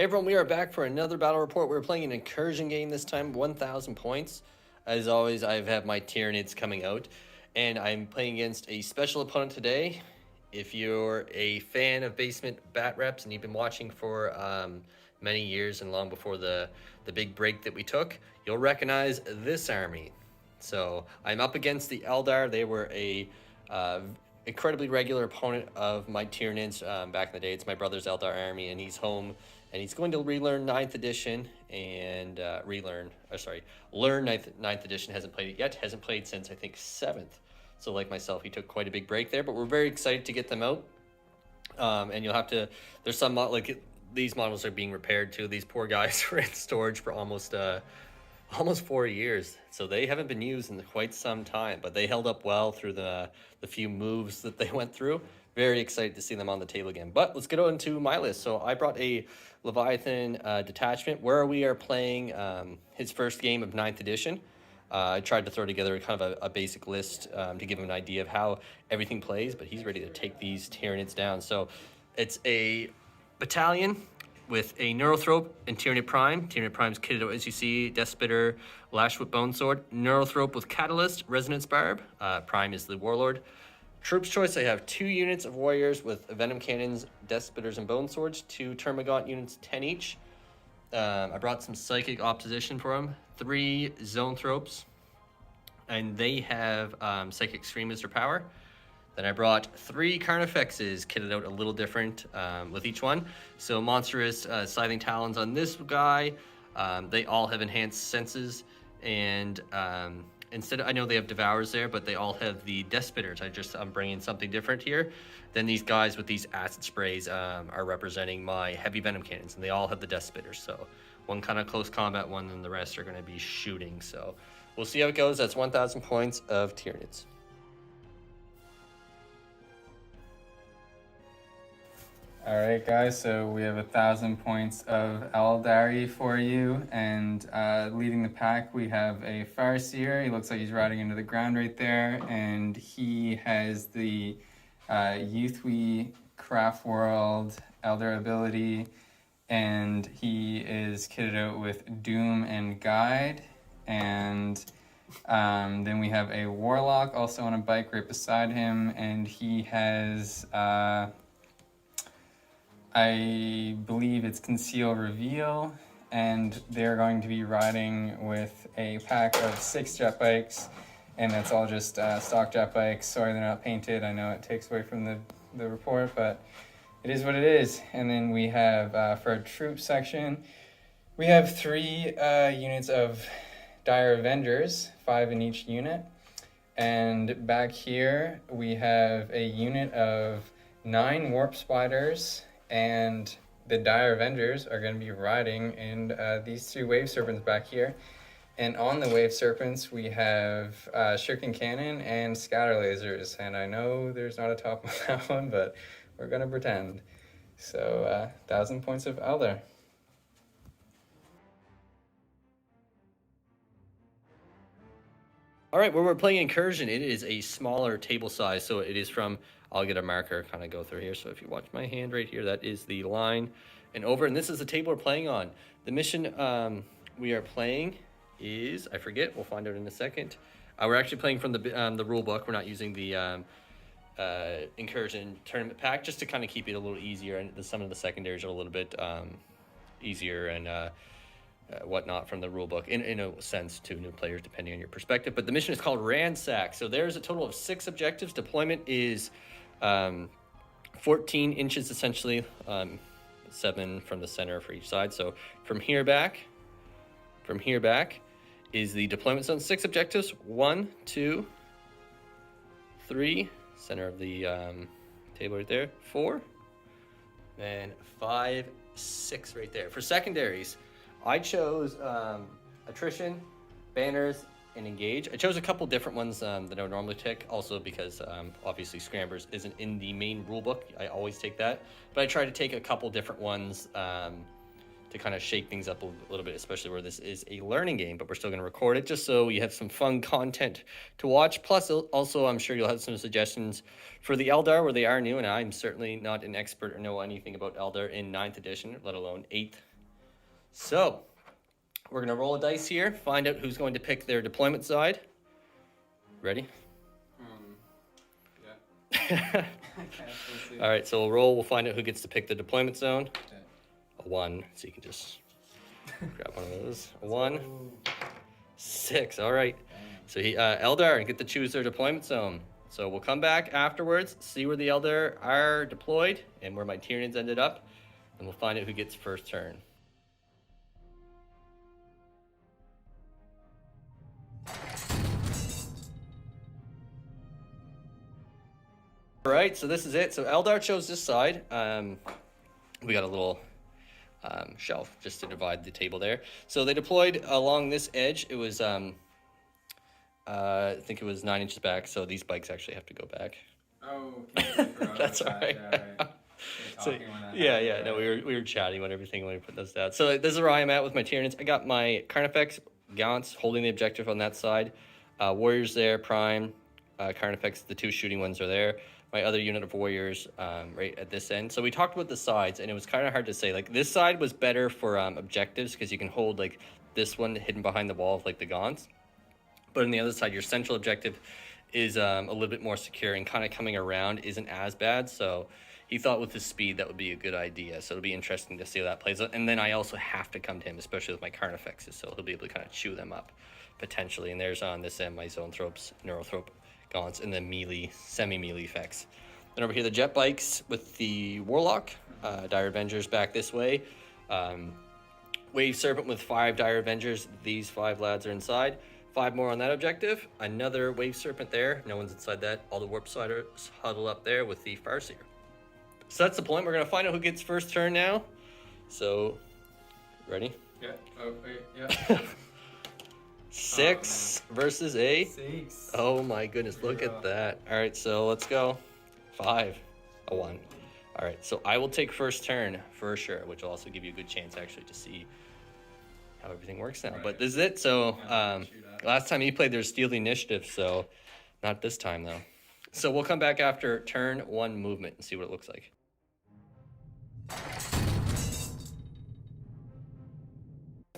Hey everyone, we are back for another battle report. We're playing an Incursion game this time, 1,000 points. As always, I have my Tyranids coming out, and I'm playing against a special opponent today. If you're a fan of Basement Batrep and you've been watching for many years and long before the big break that we took, you'll recognize this army. So I'm up against the Eldar. They were a incredibly regular opponent of my Tyranids back in the day. It's my brother's Eldar army, and he's home. And he's going to relearn 9th edition and learn 9th edition. Hasn't played it yet. Hasn't played since, I think, 7th. So like myself, he took quite a big break there. But we're very excited to get them out. And you'll have to, there's some, like, these models are being repaired too. These poor guys were in storage for almost 4 years. So they haven't been used in quite some time. But they held up well through the few moves that they went through. Very excited to see them on the table again. But let's get on to my list. So I brought a Leviathan Detachment, where we are playing his first game of 9th edition. I tried to throw together kind of a basic list to give him an idea of how everything plays, but he's ready to take these Tyranids down. So it's a Battalion with a Neurothrope and Tyranid Prime. Tyranid Prime's kitted out, as you see, Deathspitter, Lash with Bonesword. Neurothrope with Catalyst, Resonance Barb. Prime is the Warlord. Troops choice, I have 2 units of warriors with Venom cannons, Deathspitters, and Boneswords. 2 Termagant units, 10 each. I brought some psychic opposition for them. 3 Zoanthropes, and they have psychic extremist or power. Then I brought 3 Carnifexes, kitted out a little different with each one. So monstrous scything talons on this guy. They all have enhanced senses, and instead, I know they have Devours there, but they all have the Deathspitters. I'm bringing something different here. Then these guys with these acid sprays are representing my heavy Venom cannons, and they all have the Deathspitters. So one kind of close combat one, and the rest are going to be shooting. So we'll see how it goes. That's 1,000 points of Tyranids. All right, guys, so we have 1,000 points of Aeldari for you, and leading the pack we have a Farseer. He looks like he's riding into the ground right there, and he has the Youthwy Craft World Eldar ability, and he is kitted out with Doom and Guide, and then we have a Warlock also on a bike right beside him, and he has I believe it's Conceal Reveal, and they're going to be riding with a pack of 6 jet bikes, and that's all just stock jet bikes. Sorry they're not painted. I know it takes away from the report, but it is what it is. And then we have, for our troop section, we have 3 units of Dire Avengers, 5 in each unit. And back here, we have a unit of 9 Warp Spiders, and the Dire Avengers are going to be riding in these 2 Wave Serpents back here. And on the Wave Serpents, we have Shuriken Cannon and Scatter Lasers. And I know there's not a top on that one, but we're going to pretend. So, 1,000 points of Eldar. All right, where we're playing Incursion, it is a smaller table size, so it is from, I'll get a marker, kind of go through here. So if you watch my hand right here, that is the line and over, and this is the table we're playing on. The mission we are playing is, I forget, we'll find out in a second. We're actually playing from the rule book. We're not using the Incursion tournament pack, just to kind of keep it a little easier, and some of the secondaries are a little bit easier and whatnot from the rule book in a sense to new players depending on your perspective. But the mission is called Ransack. So there's a total of 6 objectives. Deployment is 14 inches essentially, 7 from the center for each side. So from here back is the deployment zone. 6 objectives: 1, 2, 3, center of the table right there, 4, and 5, 6 right there. For secondaries, I chose Attrition, Banners, and Engage. I chose a couple different ones that I would normally take, also because obviously Scramblers isn't in the main rulebook. I always take that, but I try to take a couple different ones to kind of shake things up a little bit, especially where this is a learning game, but we're still going to record it just so you have some fun content to watch. Plus, also, I'm sure you'll have some suggestions for the Eldar where they are new, and I'm certainly not an expert or know anything about Eldar in 9th edition, let alone 8th So, we're going to roll a dice here, find out who's going to pick their deployment side. Ready? Yeah. All right, so we'll roll. We'll find out who gets to pick the deployment zone. A 1, so you can just grab one of those. A 1. 6, all right. So Eldar get to choose their deployment zone. So we'll come back afterwards, see where the Eldar are deployed and where my Tyranids ended up, and we'll find out who gets first turn. All right, so this is it. So Eldar chose this side. We got a little shelf just to divide the table there. So they deployed along this edge. It was, I think it was 9 inches back. So these bikes actually have to go back. Oh, okay. That's all right. Yeah, no, we were chatting about everything when we put those down. So this is where I am at with my Tyranids. I got my Carnifex, Gaunts holding the objective on that side. Warriors there, Prime, Carnifex, the 2 shooting ones are there. My other unit of warriors right at this end. So we talked about the sides, and it was kind of hard to say. Like, this side was better for objectives because you can hold, like, this one hidden behind the wall of, like, the Gaunts. But on the other side, your central objective is a little bit more secure, and kind of coming around isn't as bad. So he thought with his speed that would be a good idea. So it'll be interesting to see how that plays out. And then I also have to come to him, especially with my Carnifexes, so he'll be able to kind of chew them up potentially. And there's on this end my Zoanthropes, Neurothrope, Gaunts, and then melee, semi-melee effects. Then over here, the jet bikes with the Warlock, Dire Avengers back this way. Wave Serpent with 5 Dire Avengers. These 5 lads are inside. 5 more on that objective. Another Wave Serpent there. No one's inside that. All the Warp Sliders huddle up there with the Farseer. So that's the point. We're going to find out who gets first turn now. So, ready? Yeah. Oh, wait. Yeah. 6 versus a 6. Oh my goodness, look at that. All right, so let's go. 5, a 1. All right, so I will take first turn for sure, which will also give you a good chance actually to see how everything works now. Right. But this is it. So last time you played, there's steal the initiative, so not this time though. So we'll come back after turn 1 movement and see what it looks like.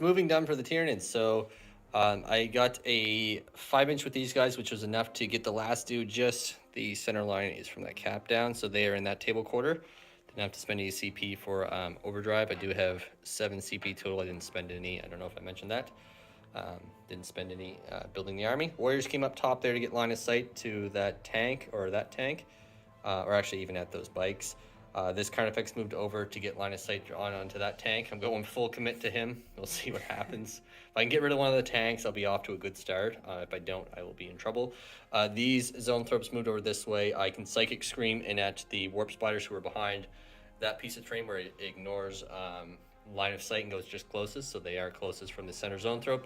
Moving down for the Tyranids. So I got a 5-inch with these guys, which was enough to get the last dude. Just the center line is from that cap down, so they are in that table quarter. Didn't have to spend any CP for overdrive. I do have 7 CP total. I didn't spend any. I don't know if I mentioned that. Didn't spend any building the army. Warriors came up top there to get line of sight to that tank, or actually even at those bikes. This Carnifex moved over to get line of sight onto that tank. I'm going full commit to him. We'll see what happens. If I can get rid of one of the tanks, I'll be off to a good start. If I don't, I will be in trouble. These Zoanthropes moved over this way. I can Psychic Scream in at the Warp Spiders who are behind that piece of terrain where it ignores line of sight and goes just closest. So they are closest from the center Zoanthrope.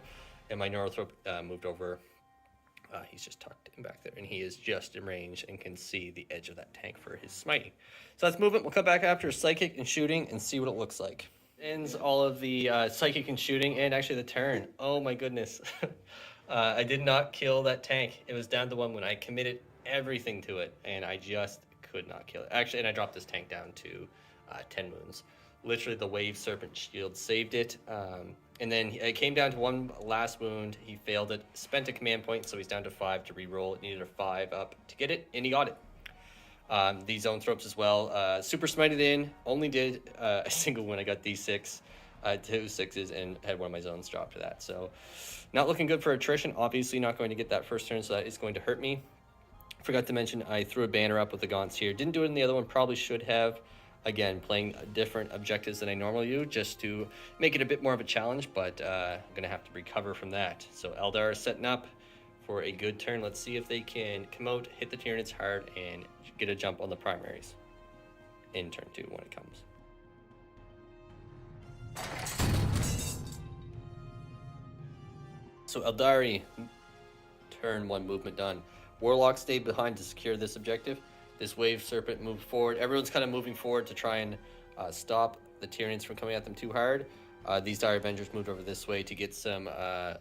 And my Neurothrope moved over. He's just tucked in back there, and he is just in range and can see the edge of that tank for his smiting. So that's movement. We'll come back after Psychic and shooting and see what it looks like. Ends all of the Psychic and shooting, and actually the turn. Oh my goodness. I did not kill that tank. It was down to 1 when I committed everything to it, and I just could not kill it. Actually, and I dropped this tank down to 10 wounds. Literally, the Wave Serpent shield saved it. And then it came down to 1 last wound. He failed it, spent a command point, so he's down to 5 to re-roll. It needed a 5 up to get it, and he got it. These Zoanthropes as well. Super smited in, only did a single win. I got D6, 2 6s, and had one of my zones drop to that. So not looking good for attrition. Obviously not going to get that first turn, so that is going to hurt me. Forgot to mention I threw a banner up with the Gaunts here. Didn't do it in the other one, probably should have. Again, playing different objectives than I normally do just to make it a bit more of a challenge, but I'm going to have to recover from that. So Eldar is setting up for a good turn. Let's see if they can come out, hit the Tyranids hard, and get a jump on the primaries in turn 2 when it comes. So Aeldari, turn 1 movement done. Warlock stayed behind to secure this objective. This Wave Serpent moved forward. Everyone's kind of moving forward to try and stop the Tyranids from coming at them too hard. These Dire Avengers moved over this way to get some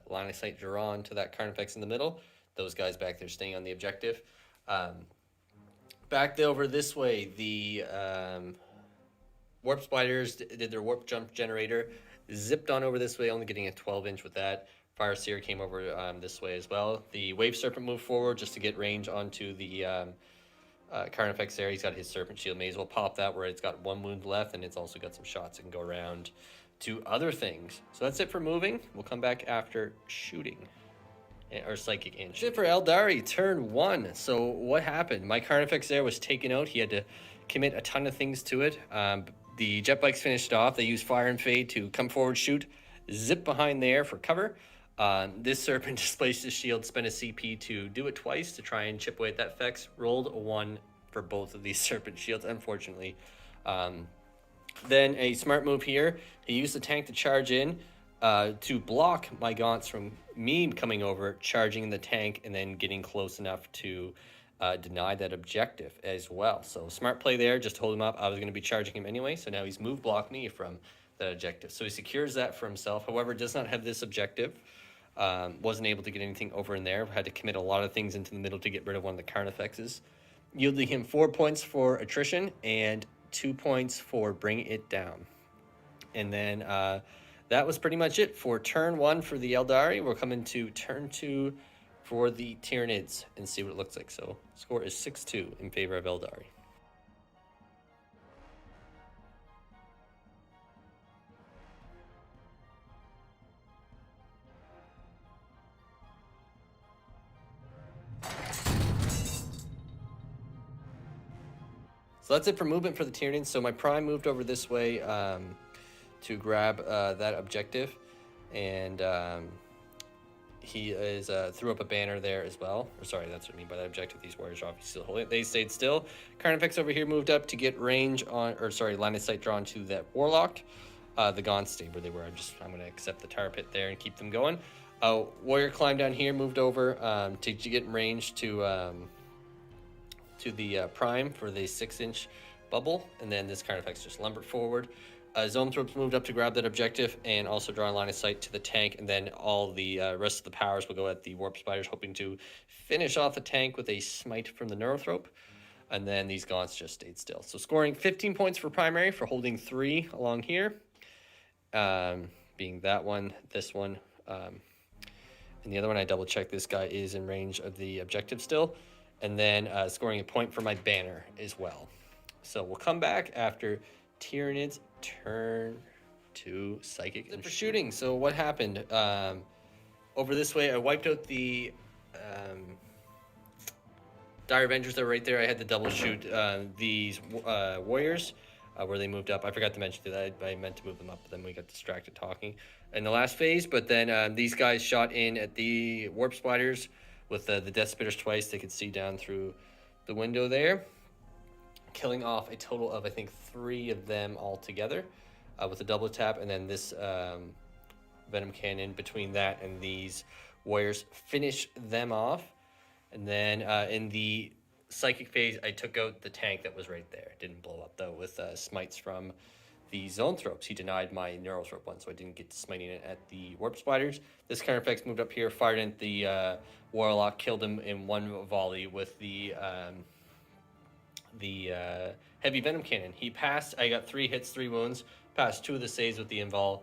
line of sight drawn to that Carnifex in the middle. Those guys back there staying on the objective. Back over this way, the Warp Spiders did their Warp Jump Generator. zipped on over this way, only getting a 12-inch with that. Fire Seer came over this way as well. The Wave Serpent moved forward just to get range onto the Carnifex there. He's got his Serpent Shield. May as well pop that where it's got 1 wound left, and it's also got some shots that can go around to other things. So that's it for moving. We'll come back after shooting. Or Psychic and shit. For Aeldari, turn 1. So what happened? My Carnifex there was taken out. He had to commit a ton of things to it. The jet bikes finished off. They used Fire and Fade to come forward, shoot, zip behind there for cover. This Serpent displaced his shield, spent a CP to do it twice to try and chip away at that Fex. Rolled a 1 for both of these Serpent shields, unfortunately. Then a smart move here. He used the tank to charge in to block my Gaunts from me coming over, charging the tank, and then getting close enough to deny that objective as well. So smart play there, just to hold him up. I was going to be charging him anyway, so now he's move blocked me from that objective. So he secures that for himself. However, does not have this objective. Wasn't able to get anything over in there. Had to commit a lot of things into the middle to get rid of one of the Carnifexes. Yielding him 4 points for attrition and 2 points for bring it down. And then that was pretty much it for turn 1 for the Aeldari. We're coming to turn 2 for the Tyranids and see what it looks like. So score is 6-2 in favor of Aeldari. So that's it for movement for the Tyranids. So my Prime moved over this way to grab that objective, and he is threw up a banner there as well. Or sorry, that's what I mean by that objective. These warriors are obviously still holding it. They stayed still. Carnifex over here moved up to get range on, or sorry, line of sight drawn to that Warlock. The Gaunts stayed where they were. I'm going to accept the Tar Pit there and keep them going. Warrior climbed down here, moved over to get in range to the Prime for the 6-inch bubble, and then this Carnifex just lumbered forward. Zoanthropes moved up to grab that objective and also draw a line of sight to the tank, and then all the rest of the powers will go at the Warp Spiders, hoping to finish off the tank with a smite from the Neurothrope, and then these Gaunts just stayed still. So scoring 15 points for primary for holding 3 along here, being that one, this one, and the other one I double checked. This guy is in range of the objective still, and then scoring a point for my banner as well. So we'll come back after Tyranids turn to Psychic and for shooting. So what happened? Over this way, I wiped out the Dire Avengers that were right there. I had to double shoot these warriors where they moved up. I forgot to mention that I meant to move them up, but then we got distracted talking in the last phase. But then these guys shot in at the Warp Spiders with the Deathspitters twice. They could see down through the window there, killing off a total of, I think, 3 of them all together with a double tap. And then this Venom Cannon between that and these warriors finish them off. And then in the Psychic phase, I took out the tank that was right there. Didn't blow up, though, with smites from the Zoanthropes. He denied my Neurothrope one, so I didn't get to smiting it at the Warp Spiders. This Carnifex moved up here, fired into the Warlock, killed him in one volley with the Heavy Venom Cannon. He passed. I got 3 hits, 3 wounds. Passed 2 of the saves with the invul.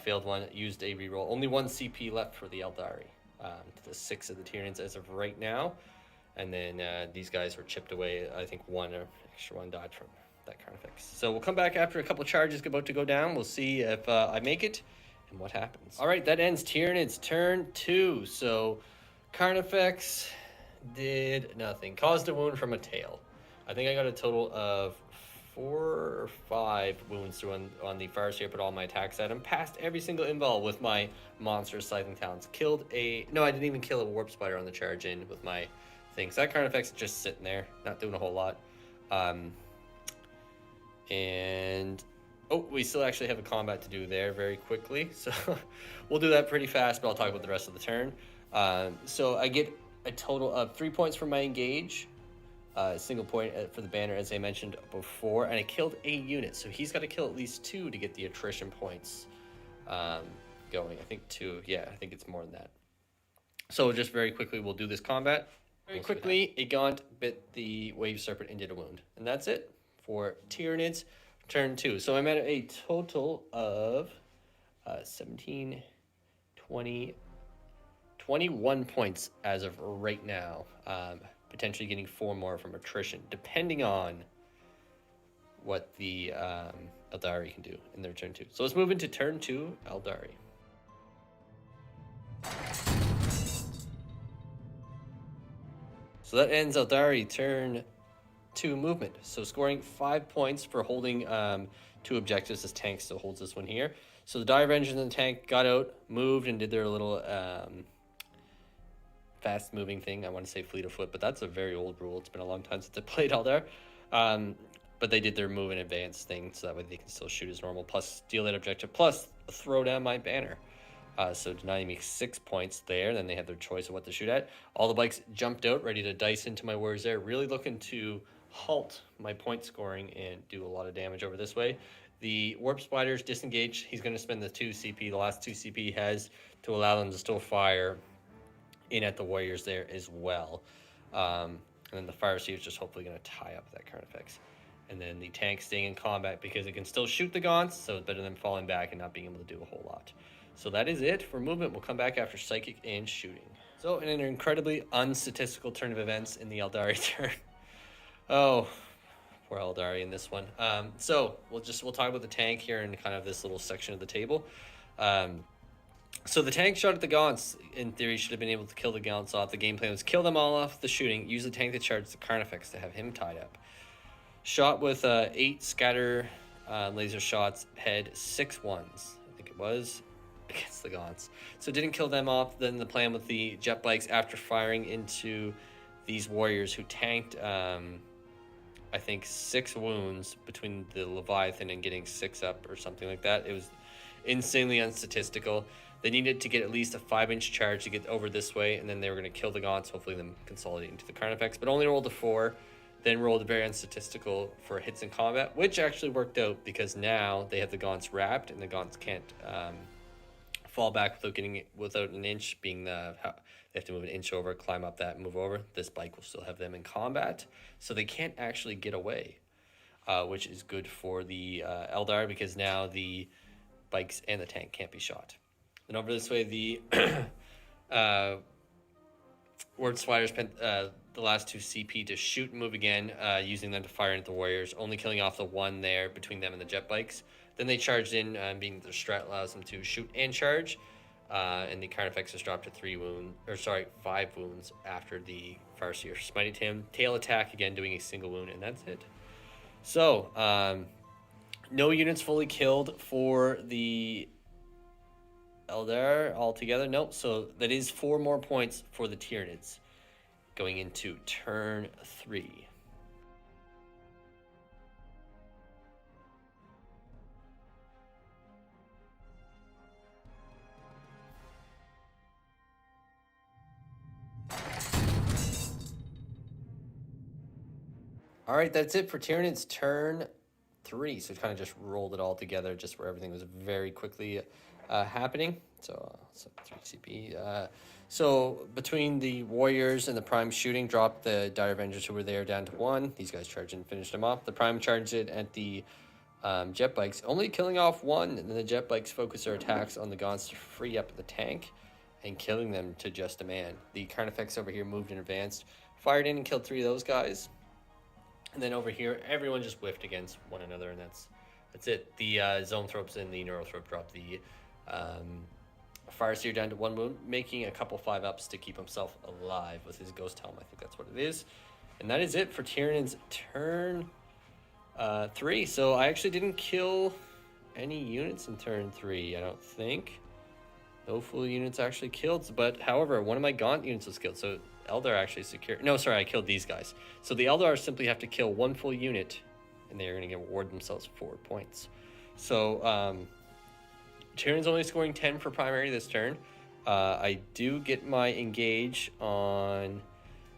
Failed one. Used a reroll. Only 1 CP left for the Aeldari. To the 6 of the Tyranids as of right now. And then these guys were chipped away. I think extra one died from that Carnifex. So we'll come back after a couple charges about to go down. We'll see if I make it and what happens. All right, that ends Tyranids turn 2. So Carnifex did nothing. Caused a wound from a tail. I think I got a total of 4 or 5 wounds through on the Fire Seer, put all my attacks at him. Passed every single invul with my monster Scything Talons. No, I didn't even kill a Warp Spider on the charge in with my things. That Carnifex is just sitting there, not doing a whole lot. And we still actually have a combat to do there very quickly. So we'll do that pretty fast, but I'll talk about the rest of the turn. So I get a total of 3 points for my engage. Single point for the banner, as I mentioned before, and I killed a unit, so he's got to kill at least 2 to get the attrition points going. I think 2, yeah, I think it's more than that. So just very quickly, we'll do this combat. Very quickly, a Gaunt bit the Wave Serpent and did a wound. And that's it for Tyranids turn 2. So I'm at a total of 17, 20, 21 points as of right now. Potentially getting 4 more from attrition, depending on what the Aeldari can do in their turn 2. So let's move into turn 2, Aeldari. So that ends Aeldari turn 2 movement. So scoring 5 points for holding 2 objectives. This tank still holds this one here. So the Dire Avengers in the tank got out, moved, and did their little fast moving thing. I want to say fleet of foot, but that's a very old rule. It's been a long time since I played Eldar. But they did their move and advance thing, so that way they can still shoot as normal, plus steal that objective, plus throw down my banner. So denying me 6 points there. Then they had their choice of what to shoot at. All the bikes jumped out, ready to dice into my warriors there. Really looking to halt my point scoring and do a lot of damage over this way. The Warp Spider's disengaged. He's going to spend the 2 CP, the last 2 CP he has, to allow them to still fire in at the warriors there as well. And then the Fire Sea is just hopefully going to tie up that Carnifex. And then the tank staying in combat because it can still shoot the gaunts, so it's better than falling back and not being able to do a whole lot. So that is it for movement. We'll come back after psychic and shooting. So in an incredibly unstatistical turn of events in the Aeldari turn. Oh, poor Aeldari in this one. So we'll talk about the tank here in kind of this little section of the table. So the tank shot at the gaunts, in theory, should have been able to kill the gaunts off. The game plan was kill them all off the shooting, use the tank to charge the Carnifex to have him tied up. Shot with 8 scatter laser shots, had 6 ones, I think it was, against the gaunts. So didn't kill them off. Then the plan with the jet bikes after firing into these warriors who tanked, I think, 6 wounds between the Leviathan and getting 6 up or something like that. It was insanely unstatistical. They needed to get at least a 5-inch charge to get over this way, and then they were going to kill the gaunts, hopefully them consolidating to the Carnifex, but only rolled a 4. Then rolled very unstatistical for hits in combat, which actually worked out because now they have the gaunts wrapped and the gaunts can't fall back without an inch being they have to move an inch over, climb up that, move over. This bike will still have them in combat, so they can't actually get away, which is good for the Eldar because now the bikes and the tank can't be shot. Then over this way, the Warp Spider spent the last 2 CP to shoot and move again, using them to fire into the warriors, only killing off the 1 there between them and the jet bikes. Then they charged in, being their strat allows them to shoot and charge, and the Carnifex was dropped to 5 wounds after the Farseer smited him. Tail attack again, doing a single wound, and that's it. So, no units fully killed for the Eldar altogether. Nope. So that is 4 more points for the Tyranids going into turn 3. All right, that's it for Tyranids turn 3. So it kind of just rolled it all together, just where everything was very quickly happening. So 3 CP. So between the warriors and the prime shooting, dropped the Dire Avengers who were there down to 1. These guys charged and finished them off. The prime charged it at the jet bikes, only killing off 1. And then the jet bikes focus their attacks on the gaunts to free up the tank and killing them to just a man. The Carnifex over here moved and advanced, fired in and killed 3 of those guys. And then over here, everyone just whiffed against one another, and that's it. The Zoanthropes and the Neurothrope dropped the Farseer down to 1 wound, making a couple 5-ups to keep himself alive with his Ghost Helm. I think that's what it is. And that is it for Tyranids turn 3. So I actually didn't kill any units in turn 3, I don't think. No full units actually killed, but however, one of my Gaunt units was killed, so Eldar actually secured. No, sorry, I killed these guys. So the Eldar simply have to kill 1 full unit, and they're going to award themselves 4 points. So Tyranids only scoring 10 for primary this turn. I do get my engage on.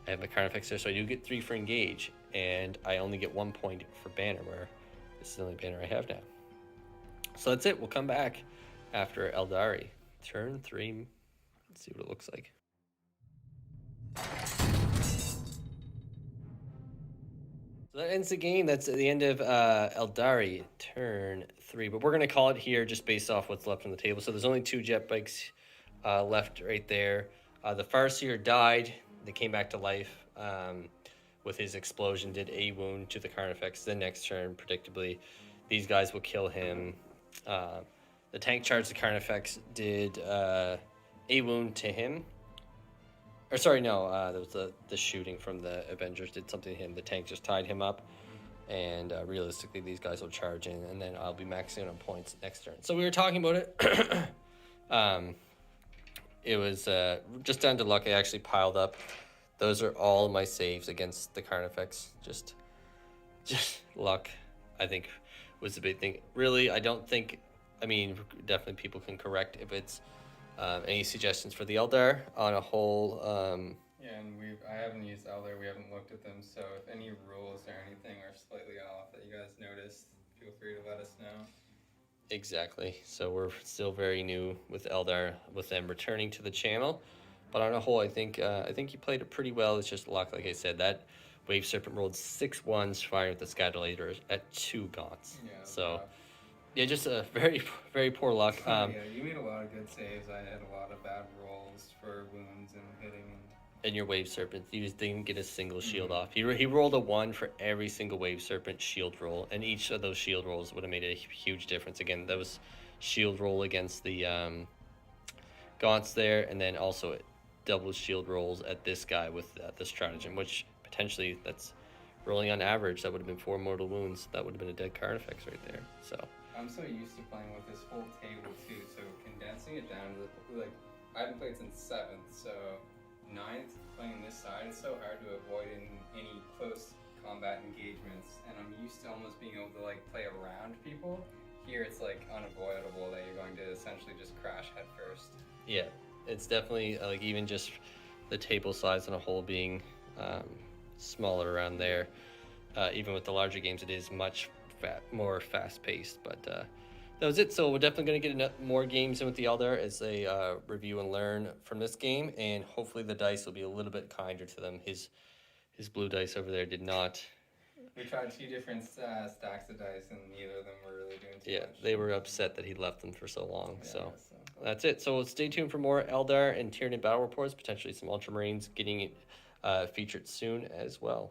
I have my Carnifex there, so I do get 3 for engage, and I only get 1 point for banner, where this is the only banner I have now. So that's it. We'll come back after Aeldari turn 3. Let's see what it looks like. So that ends the game. That's the end of Eldari turn 3. But we're going to call it here just based off what's left on the table. So there's only 2 jet bikes left right there. The Farseer died. They came back to life with his explosion. Did a wound to the Carnifex. The next turn, predictably, these guys will kill him. The tank charged the Carnifex. Did a wound to him. Or sorry, no, there was the shooting from the Avengers did something to him. The tank just tied him up, and realistically, these guys will charge in, and then I'll be maxing on points next turn. So we were talking about it. It was just down to luck. I actually piled up. Those are all my saves against the Carnifex. Just luck, I think, was the big thing. Really, I don't think. I mean, definitely people can correct if it's. Any suggestions for the Eldar on a whole? Yeah, and I haven't used Eldar. We haven't looked at them. So if any rules or anything are slightly off that you guys noticed, feel free to let us know. Exactly. So we're still very new with Eldar, with them returning to the channel. But on a whole, I think you played it pretty well. It's just luck, like I said. That Wave Serpent rolled 6 1s, firing with the Scattulator at 2 gaunts. Yeah. So. Yeah, just a very, very poor luck. Yeah, you made a lot of good saves. I had a lot of bad rolls for wounds and hitting. And your Wave Serpent, you just didn't get a single shield off. He rolled a 1 for every single Wave Serpent shield roll, and each of those shield rolls would have made a huge difference. Again, that was shield roll against the gaunts there, and then also double shield rolls at this guy with the stratagem, which potentially that's rolling on average. That would have been 4 mortal wounds. That would have been a dead Carnifex right there. So. I'm so used to playing with this whole table too, so condensing it down to I haven't played since 7th, so 9th playing this side, it's so hard to avoid any close combat engagements, and I'm used to almost being able to play around people. Here it's unavoidable that you're going to essentially just crash head first. Yeah, it's definitely even just the table size on a whole being smaller around there. Even with the larger games, it is much more fast-paced, but that was it. So we're definitely going to get more games in with the Eldar as they review and learn from this game, and hopefully the dice will be a little bit kinder to them. His blue dice over there did not. We tried 2 different stacks of dice, and neither of them were really doing too much. Yeah, they were upset that he left them for so long. Yeah, so that's it. So stay tuned for more Eldar and Tyranid battle reports, potentially some Ultramarines getting featured soon as well.